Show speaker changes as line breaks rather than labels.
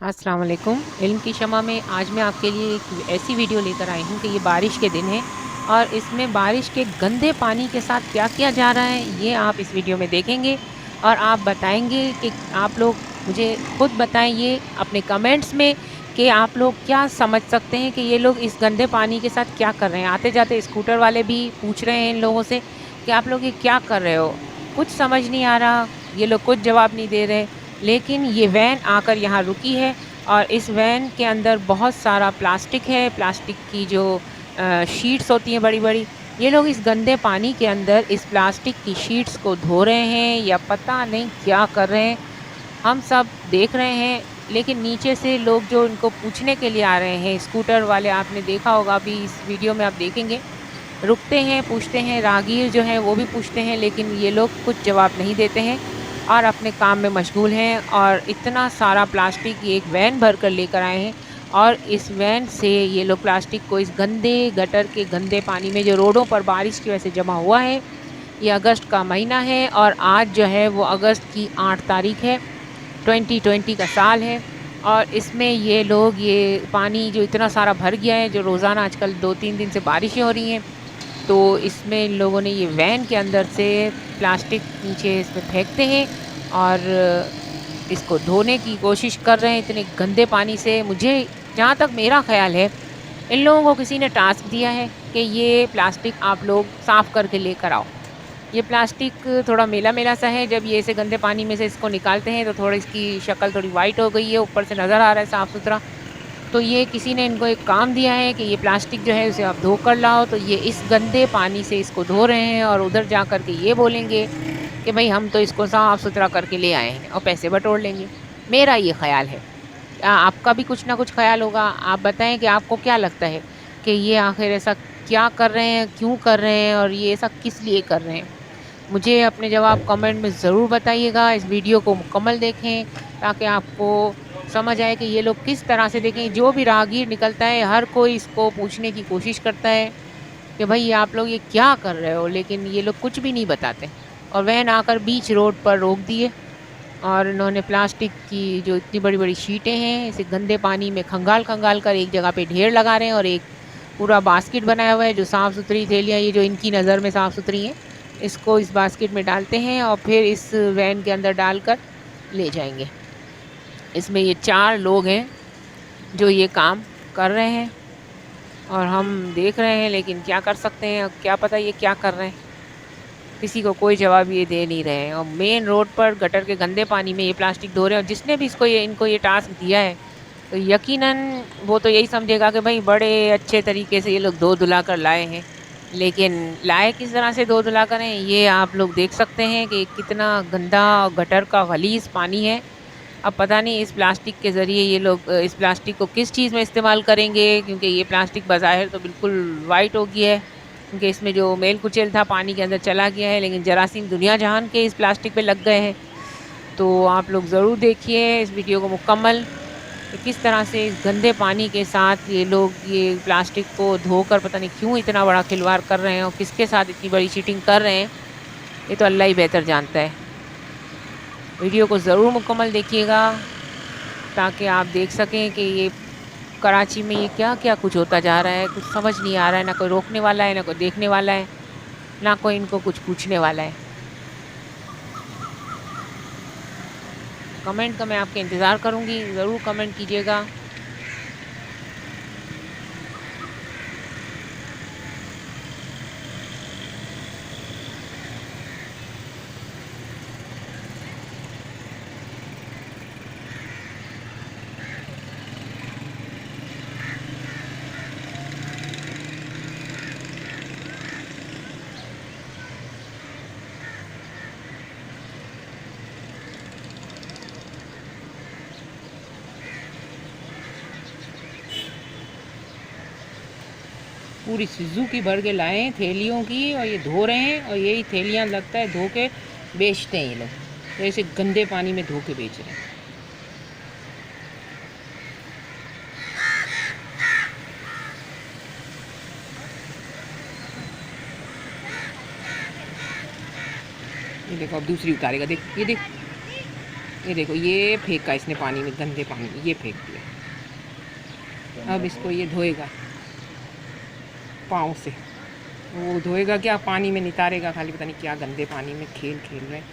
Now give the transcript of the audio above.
अस्सलाम वालेकुम। इल्म की शमा में आज मैं आपके लिए एक ऐसी वीडियो लेकर आई हूँ कि ये बारिश के दिन है और इसमें बारिश के गंदे पानी के साथ क्या किया जा रहा है ये आप इस वीडियो में देखेंगे और आप बताएंगे कि आप लोग मुझे खुद बताइए अपने कमेंट्स में कि आप लोग क्या समझ सकते हैं कि ये लोग इस गंदे पानी के साथ क्या कर रहे हैं। आते जाते स्कूटर वाले भी पूछ रहे हैं इन लोगों से कि आप लोग ये क्या कर रहे हो, कुछ समझ नहीं आ रहा। ये लोग कुछ जवाब नहीं दे रहे, लेकिन ये वैन आकर यहाँ रुकी है और इस वैन के अंदर बहुत सारा प्लास्टिक है। प्लास्टिक की जो शीट्स होती हैं बड़ी-बड़ी, ये लोग इस गंदे पानी के अंदर इस प्लास्टिक की शीट्स को धो रहे हैं या पता नहीं क्या कर रहे हैं। हम सब देख रहे हैं, लेकिन नीचे से लोग जो इनको पूछने के लिए आ रहे हैं, स्कूटर वाले आपने देखा होगा, अभी इस वीडियो में आप देखेंगे, रुकते हैं, पूछते हैं, राहगीर जो हैं वो भी पूछते हैं, लेकिन ये लोग कुछ जवाब नहीं देते हैं और अपने काम में मशगूल हैं। और इतना सारा प्लास्टिक ये एक वैन भर कर लेकर आए हैं और इस वैन से ये लोग प्लास्टिक को इस गंदे गटर के गंदे पानी में जो रोडों पर बारिश की वजह से जमा हुआ है। ये अगस्त का महीना है और आज जो है वो अगस्त की 8 तारीख है, 2020 का साल है। और इसमें ये लोग ये पानी जो इतना सारा भर गया है, जो रोज़ाना आजकल 2-3 दिन से बारिशें हो रही हैं, तो इसमें इन लोगों ने ये वैन के अंदर से प्लास्टिक नीचे इसमें फेंकते हैं और इसको धोने की कोशिश कर रहे हैं इतने गंदे पानी से। मुझे जहाँ तक मेरा ख़्याल है, इन लोगों को किसी ने टास्क दिया है कि ये प्लास्टिक आप लोग साफ़ करके लेकर आओ। ये प्लास्टिक थोड़ा मेला-मेला सा है, जब ये ऐसे गंदे पानी में से इसको निकालते हैं तो थोड़ी इसकी शक्ल थोड़ी वाइट हो गई है, ऊपर से नज़र आ रहा है साफ़-सुथरा। तो ये किसी ने इनको एक काम दिया है कि ये प्लास्टिक जो है उसे आप धो कर लाओ, तो ये इस गंदे पानी से इसको धो रहे हैं और उधर जा कर के ये बोलेंगे कि भई हम तो इसको साफ़-सुथरा करके ले आए हैं और पैसे बटोर लेंगे। मेरा ये ख़्याल है। आपका भी कुछ ना कुछ ख़्याल होगा, आप बताएँ कि आपको क्या लगता है कि ये आखिर ऐसा क्या कर रहे हैं, क्यों कर रहे हैं और ये ऐसा किस लिए कर रहे हैं? मुझे अपने जवाब कमेंट में ज़रूर बताइएगा। इस वीडियो को मुकम्मल देखें ताकि आपको समझ आए कि ये लोग किस तरह से, देखें, जो भी राहगीर निकलता है हर कोई इसको पूछने की कोशिश करता है कि भाई ये आप लोग ये क्या कर रहे हो, लेकिन ये लोग कुछ भी नहीं बताते। और वैन आकर बीच रोड पर रोक दिए और इन्होंने प्लास्टिक की जो इतनी बड़ी-बड़ी शीटें हैं, इसे गंदे पानी में खंगाल-खंगाल कर एक जगह पे ढेर लगा रहे हैं और एक पूरा बास्केट बनाया हुआ है जो साफ़-सुथरी थैलियाँ, ये जो इनकी नज़र में साफ़-सुथरी हैं, इसको इस बास्केट में डालते हैं और फिर इस वैन के अंदर डालकर ले जाएँगे। इसमें ये 4 लोग हैं जो ये काम कर रहे हैं और हम देख रहे हैं, लेकिन क्या कर सकते हैं, अब क्या पता ये क्या कर रहे हैं। किसी को कोई जवाब ये दे नहीं रहे हैं और मेन रोड पर गटर के गंदे पानी में ये प्लास्टिक धो रहे हैं और जिसने भी इनको ये टास्क दिया है, तो यकीनन वो तो यही समझेगा कि भाई बड़े अच्छे तरीके से ये लोग धो-धुला कर लाए हैं। लेकिन लाए किस तरह से धो-धुला कर हैं, ये आप लोग देख सकते हैं कि कितना गंदा गटर का गलीज़ पानी है। अब पता नहीं इस प्लास्टिक के ज़रिए ये लोग इस प्लास्टिक को किस चीज़ में इस्तेमाल करेंगे, क्योंकि ये प्लास्टिक बज़ाहिर तो बिल्कुल वाइट हो गया है, क्योंकि इसमें जो मेल-कुचैल था पानी के अंदर चला गया है, लेकिन जरासीम दुनिया जहान के इस प्लास्टिक पे लग गए हैं। तो आप लोग ज़रूर देखिए इस वीडियो को मुकम्मल कि किस तरह से इस गंदे पानी के साथ ये लोग ये प्लास्टिक को धोकर पता नहीं क्यों इतना बड़ा खिलवाड़ कर रहे हैं और किसके साथ इतनी बड़ी चीटिंग कर रहे हैं, ये तो अल्लाह ही बेहतर जानता है। वीडियो को ज़रूर मुकम्मल देखिएगा ताकि आप देख सकें कि ये कराची में ये क्या-क्या कुछ होता जा रहा है, कुछ समझ नहीं आ रहा है, ना कोई रोकने वाला है, ना कोई देखने वाला है, ना कोई इनको कुछ पूछने वाला है। कमेंट का मैं आपका इंतज़ार करूँगी, ज़रूर कमेंट कीजिएगा। पूरी सुजुकी भर के लाए हैं थैलियों की और ये धो रहे हैं और यही थैलियाँ लगता है धो के बेचते हैं ये लोग, तो ऐसे गंदे पानी में धो के बेच रहे हैं। ये देखो अब दूसरी उतारेगा, देख ये देख, ये देखो, ये फेंका इसने पानी में, गंदे पानी में ये फेंक दिया। अब इसको ये धोएगा पाँव से। वो धोएगा क्या, पानी में नितारेगा खाली, पता नहीं क्या गंदे पानी में खेल खेल रहे हैं।